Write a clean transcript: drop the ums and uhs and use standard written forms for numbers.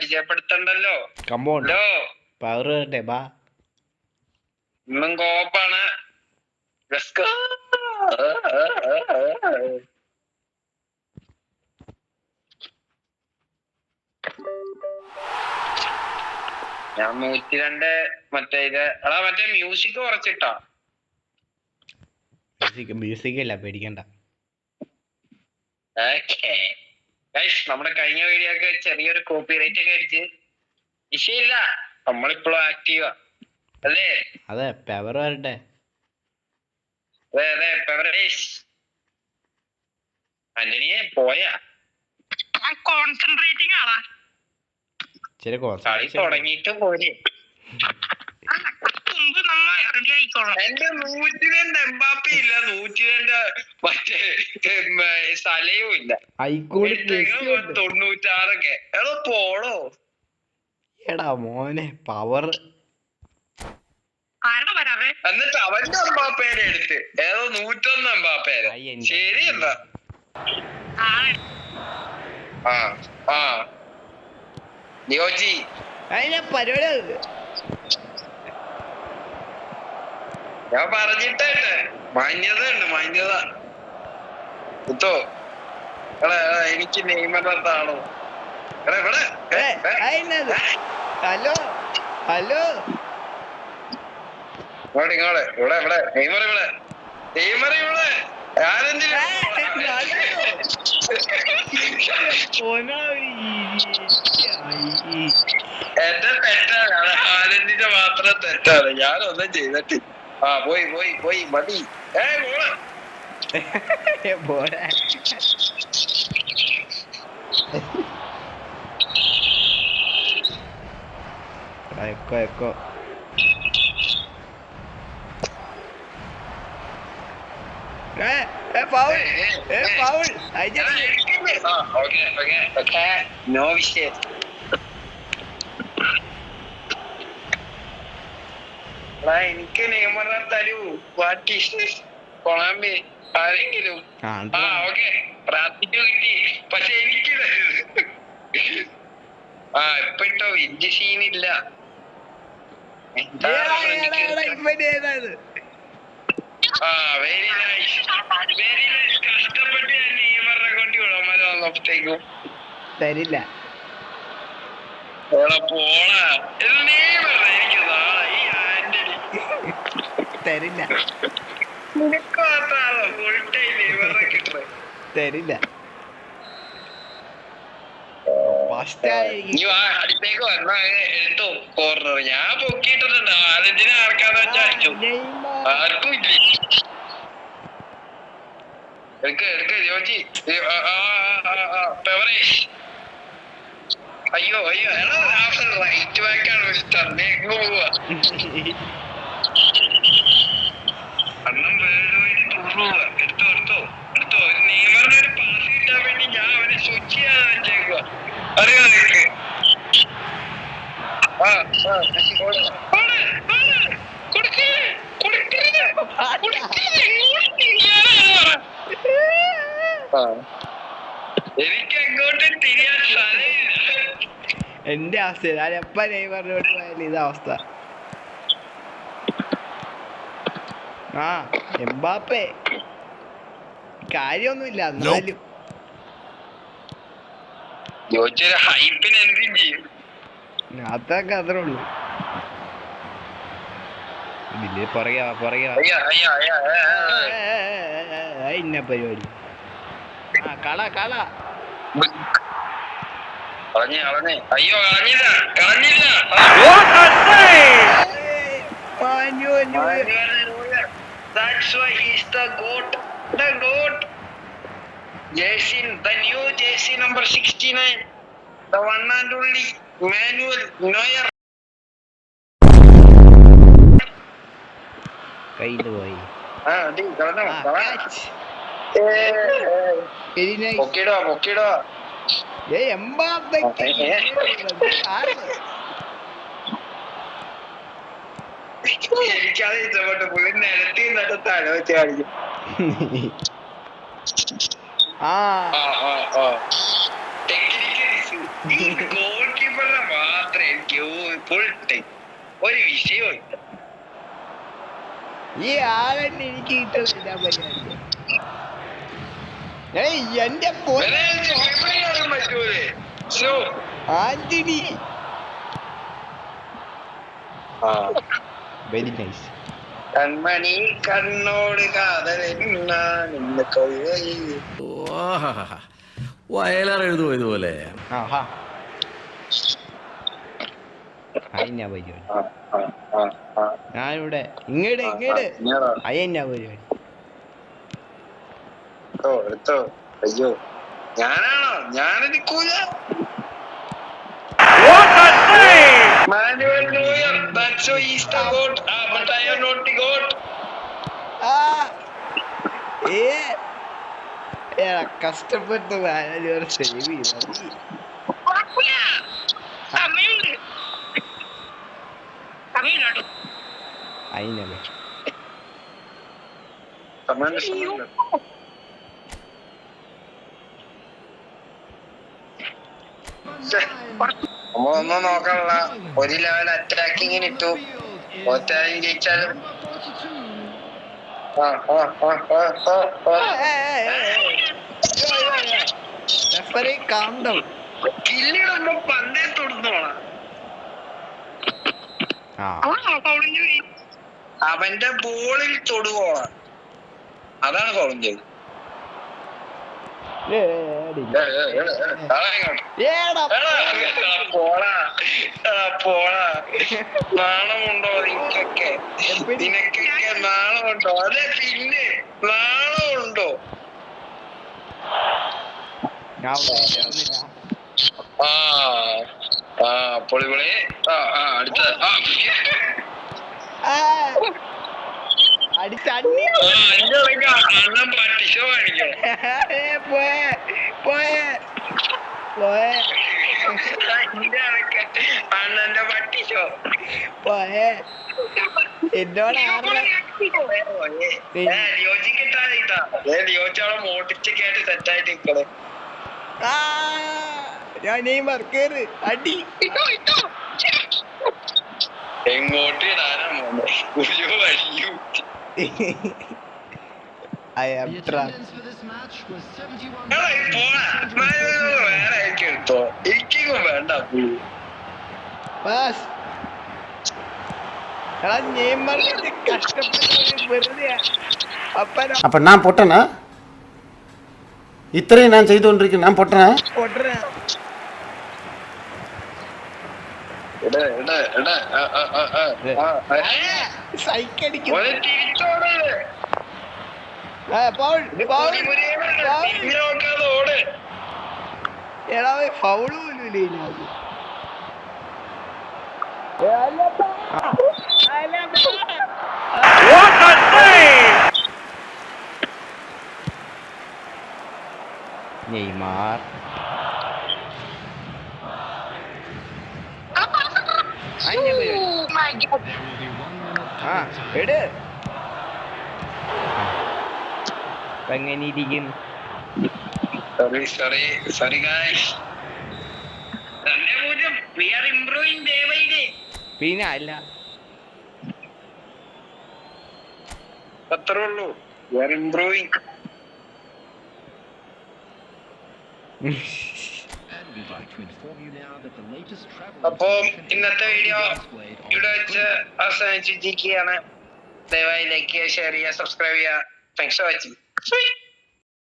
പരിചയപ്പെടുത്തണ്ടല്ലോ. Power ബാ ഇന്നും കോപ്പാണ്. ഞാൻ 102 മറ്റേ ഇത് എടാ മറ്റേ മ്യൂസിക് കുറച്ചിട്ടാ. മ്യൂസിക് അല്ല, പേടിക്കണ്ട. നമ്മുടെ കഴിഞ്ഞ വീഡിയോ ഒക്കെ ചെറിയൊരു കോപ്പിറൈറ്റ് ഒക്കെ അടിച്ച് വിഷയമില്ല, നമ്മളിപ്പോഴും ആക്റ്റീവാ അല്ലേ? അതെ, പവർ വരട്ടെ. അതെ പെവറേഷ് ആന്റണിയെ പോയാ കോൺസെൻട്രേറ്റിംഗ് ആളാ. കളി തുടങ്ങിയിട്ട് പോരെ. എന്റെ 102 എംബാപ്പെ ഇല്ല, 102 മറ്റേ സലയും ഇല്ല, 96 എടോ പോടോ. എടാ മോനെ പവർ. എന്നിട്ട് അവന്റെ എംബാപ്പേനെ എടുത്ത് ഏതോ 101 എംബാപ്പേനെ. ശരി എന്താ യോജി പരിപാടി ഞാൻ പറഞ്ഞിട്ടേ മാന്യത കുത്തോ. എനിക്ക് നെയ്മറാണോ ഇവിടെ? ഹലോ ഇങ്ങോടെ ഇവിടെ നെയ്മർ ഇവിടെ ഞാനെന്തിനാ എന്റെ തെറ്റാണ്, ഹാലൻഡിന്റെ മാത്രം തെറ്റാണ്, ഞാനൊന്നും ചെയ്തിട്ട്. പോയി മതി. എക്കോ നോ വിഷയം. എനിക്ക് നെയ്മറിനെ തരൂ, കൊളാമ്പി ആരെങ്കിലും. പ്രാർത്ഥിച്ചു കിട്ടി, പക്ഷെ എനിക്ക് ഇപ്പൊ ഇട്ടോ വലിയ സീനില്ല. വെരി നൈസ് കഷ്ടപ്പെട്ട് ഞാൻ നെയ്മറിനെ കൊണ്ട് വിളമാരെ വന്നപ്പോഴത്തേക്കും തരില്ല. പോളാ നെയ്മർ എനിക്ക് നാളെ ഈ ആന്റണി തരില്ല, നിനക്ക് മാത്രാണോ ഫുൾ ടൈം നെയ്മറിനെ കിട്ടുന്നത്? തരില്ല. അടുത്തേക്ക് വന്ന എടുത്തോ കോർണർ. ഞാൻ പൊക്കിയിട്ടുണ്ട്, ആരെന്തിനെ ആർക്കാന്ന് വെച്ചാ അടിച്ചു, ആർക്കും ഇല്ല. എടുക്ക് ജോജി. അയ്യോ റൈറ്റ് ബാക്കാണ് വിളിച്ചറിഞ്ഞേക്ക് പോവാ. അണ്ണം വേൾഡ് വൈഡ് ടൂർ പോവാ. എടുത്തോ ഒരു നെയ്മറിന് ഒരു പാസ് കിട്ടാൻ വേണ്ടി ഞാൻ അവനെ സ്വിച്ച് ചെയ്യാതെ വെച്ചേക്കുക, അറിയോ നിനക്ക്? എനിക്ക് എങ്ങോട്ടും തിരിയാൻ സ്ഥലമില്ല. എന്റെ അവസ്ഥ ഞാൻ എപ്പ നെയ്മറിനോട് പോയാലും ഇതവസ്ഥ. എംബാപ്പെ കാര്യമൊന്നുമില്ല, എന്നാലും ഹൈപ്പിന് എന്തും ചെയ്യും. അതൊക്കെ അത്രേ ഉള്ളു. ഇതില് പറയാ ഇന്ന പരിപാടി. കള അയ്യോ കളഞ്ഞില്ല. That's why he's the GOAT. Jersey, the new jersey number 69, the one and only Manuel Neuer. കയ്യില് പോയി. പൊക്കിടുവാ. എനിക്കത് ഇഷ്ടപ്പെട്ടു, പുള്ളി നിരത്തി നിന്നിട്ട് തല വെച്ച് കാണിക്കും. ഗോൾ കീപ്പറിന്റെ ഫുൾ ടൈം ഒരു വിഷയവും ഇല്ല. ഈ ആളെന്നെ എനിക്ക് കിട്ടുന്നില്ല പരിപാടി. എന്റെ പറ്റൂലേ ആന്റണി വെരി നൈസ്. കൺമണി കണ്ണോട് കാതലെന്ന് കവിതയിൽ വയലാർ എഴുതുമോ ഇതുപോലെ? അയ്യാ പരിപാടി ഞാനിവിടെ ഇങ്ങോട്ട് അയ്യാ പരിപാടി. എടുത്തോ. അയ്യോ ഞാനാണോ? ഞാനെടുക്കൂല. Manuel Neuer, that's why he's the goat. But I am not the goat. കഷ്ടപ്പെട്ട് മാനേജർ സേവ് ചെയ്ത അയിനല്ലേ നമ്മളൊന്നും നോക്കാനുള്ള ഒരു ലെവൽ അറ്റാക്കിങ്ങിന് ഇട്ടു. ഒറ്റായും ജയിച്ചാലും കില്ലിടുമ്പോ പന്തേ തൊടുന്നോളാം. അവന്റെ ബോളിൽ തൊടുകോളാം. അതാണ് കോളം ചെയ്ത്. നാണമുണ്ടോ നിനക്കൊക്കെ? നിനക്കൊക്കെ നാണമുണ്ടോ? അതെ പിന്നെ നാണമുണ്ടോ? പൊളിപൊളി. അടുത്ത അണ്ണം പട്ടിഷോ കാണിക്കോ? അണ്ണന്റെ പട്ടിഷോ എന്നോട് ലിയോച്ചോളം മോട്ടിച്ചൊക്കെയായിട്ട് സെറ്റായിട്ട് നിക്കണേ. ഞാൻ നെയ്മർ കേറ് അടി. എങ്ങോട്ട് ഇടാനാ മോനെ? ഒരു വഴിയും വേറെ എടുത്തോ. എനിക്കും വേണ്ട. அப்ப நான் பொட்டனா? இத்தனையும் நான் செய்து கொண்டிருக்கேன். நான் பொட்டனா? ഫൗള് പോലും ഇല്ല. നെയ്മാർ എട് എങ്ങനെ ഇരിക്കുന്നു? Sorry guys. We are improving day by day. പിന്നെ അല്ല അത്രേ ഉള്ളൂ. We are improving. അപ്പോ ഇന്നത്തെ വീഡിയോ ഇവിടെ വെച്ച് അവസാനിച്ചിരിക്കുകയാണ്. ദയവായി ലൈക്ക് ചെയ്യുക, ഷെയർ ചെയ്യുക, സബ്സ്ക്രൈബ് ചെയ്യുക. Thanks for watching.